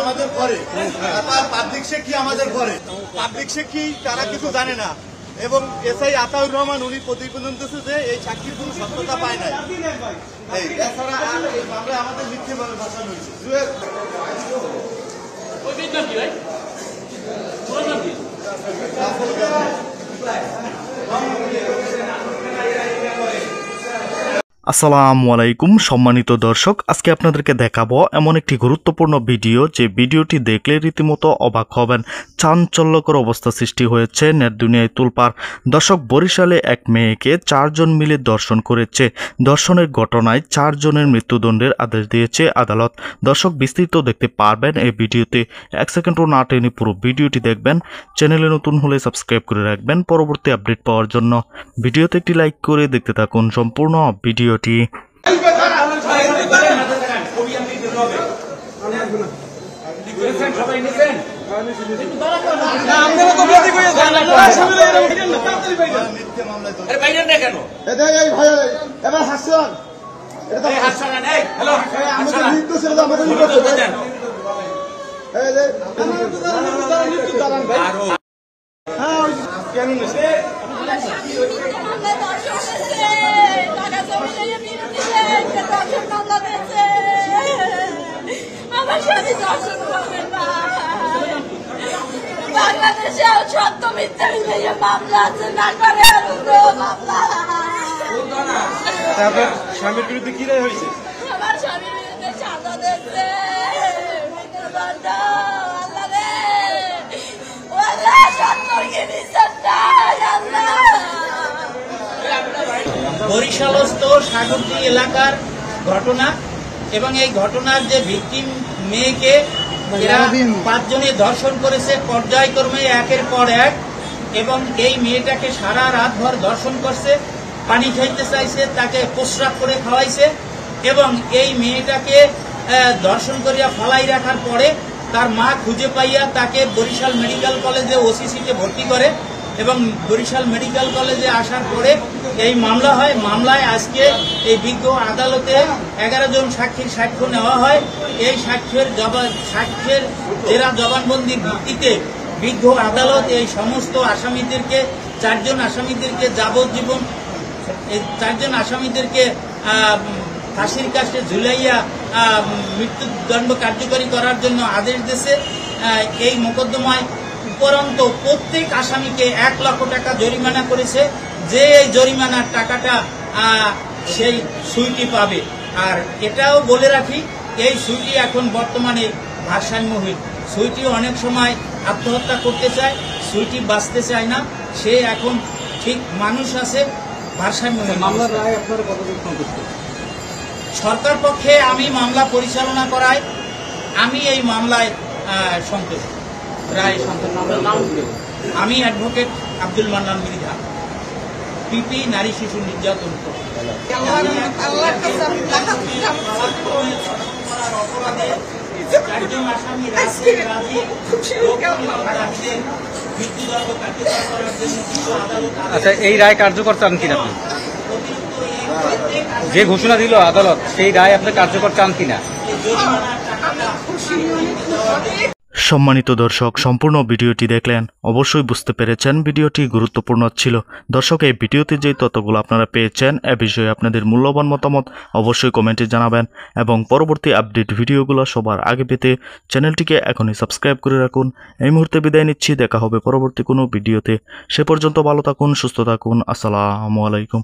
আমাদের ঘরে public secretary আমাদের ঘরে পাবলিক সেক্রেটারি তারা কিছু জানে না এবং এসআই আতাউর রহমান উনি প্রতিবেদন দিচ্ছে যে এই সাক্ষীর কোনো সত্যতা পায় না। এছাড়া আমরা আমাদের মিথ্যেভাবে ভাষণ হয়েছে। আসসালামু আলাইকুম সম্মানিত দর্শক, আজকে আপনাদেরকে দেখাবো এমন একটি গুরুত্বপূর্ণ ভিডিও যে ভিডিওটি দেখলে রীতিমতো অবাক হবেন। চাঞ্চল্যকর অবস্থা সৃষ্টি হয়েছে নেট দুনিয়ায় তোলপাড়। দর্শক, বরিশালে এক মেয়েকে 4 জন মিলে ধর্ষণ করেছে। ধর্ষণের ঘটনায় 4 জনের মৃত্যুদণ্ডের আদেশ দিয়েছে আদালত। দর্শক, বিস্তারিত দেখতে পারবেন এই ভিডিওতে। 1 সেকেন্ডও না টেনে পুরো ভিডিওটি দেখবেন। চ্যানেলে নতুন হলে সাবস্ক্রাইব করে রাখবেন পরবর্তী আপডেট পাওয়ার জন্য। ভিডিওতে একটি লাইক করে দেখতে থাকুন সম্পূর্ণ ভিডিওটি। বাংলাদেশে সত্য মিথ্যা মিলিয়ে মামলা আছে না করে মামলা। স্বামীর বিরুদ্ধে কি রায় হয়েছে? আমার স্বামীর বিরুদ্ধে সাজা দিচ্ছে। বরিশালস্থ সাগরদী এলাকার ঘটনা এবং এই ঘটনার যে ভিকটিম মেয়েকে এরা 5 জনে ধর্ষণ করেছে পর্যায়ক্রমে একের পর এক, এবং এই মেয়েটাকে সারা রাত ভর ধর্ষণ করছে, পানি খাইতে চাইছে, তাকে প্রস্রাব করে খাওয়াইছে এবং এই মেয়েটাকে ধর্ষণ করিয়া ফালাই রাখার পরে তার মা খুঁজে পাইয়া তাকে বরিশাল মেডিকেল কলেজে ওসিসিতে ভর্তি করে এবং বরিশাল মেডিকেল কলেজে আসার পরে এই মামলা হয়। মামলায় আজকে এই বিজ্ঞ আদালতে 11 জন সাক্ষীর সাক্ষ্য নেওয়া হয়। এই সাক্ষ্যের জেরা জবানবন্দির ভিত্তিতে বিজ্ঞ আদালত এই সমস্ত আসামিদেরকে 4 জন আসামিদেরকে যাবজ্জীবন 4 জন আসামিদেরকে ফাঁসির কাছে ঝুলাইয়া মৃত্যুদণ্ড কার্যকরী করার জন্য আদেশ দিয়েছে। এই মোকদ্দমায় উপরন্ত প্রত্যেক আসামিকে 1 লক্ষ টাকা জরিমানা করেছে, যে এই জরিমানার টাকাটা সেই সুইটি পাবে। আর এটাও বলে রাখি, এই সুইটি এখন বর্তমানে ভারসাম্যহীন। সুইটি অনেক সময় আত্মহত্যা করতে চায়, সুইটি বাঁচতে চায় না, সে এখন ঠিক মানুষ আছে, ভারসাম্যহীন। মামলার রায় আপনারা কতদিন সন্তুষ্ট? সরকার পক্ষে আমি মামলা পরিচালনা করাই, আমি এই মামলায় সন্তুষ্ট, রায় সন্তুষ্ট। আমি অ্যাডভোকেট আব্দুল মান্নান মৃধা, পিপি নারী শিশু নির্যাতন। আচ্ছা, এই রায় কার্যকর চান কিনা? যে ঘোষণা দিল আদালত সেই রায় আপনি কার্যকর চান কিনা? সম্মানিত দর্শক, সম্পূর্ণ ভিডিওটি দেখলেন, অবশ্যই বুঝতে পেরেছেন ভিডিওটি গুরুত্বপূর্ণ ছিল। দর্শক, এই ভিডিওতে যে তথ্যগুলো আপনারা পেয়েছেন এ বিষয়ে আপনাদের মূল্যবান মতামত অবশ্যই কমেন্টে জানাবেন এবং পরবর্তী আপডেট ভিডিওগুলো সবার আগে পেতে চ্যানেলটিকে এখনই সাবস্ক্রাইব করে রাখুন। এই মুহূর্তে বিদায় নিচ্ছি, দেখা হবে পরবর্তী কোনো ভিডিওতে। সে পর্যন্ত ভালো থাকুন, সুস্থ থাকুন। আসসালামু আলাইকুম।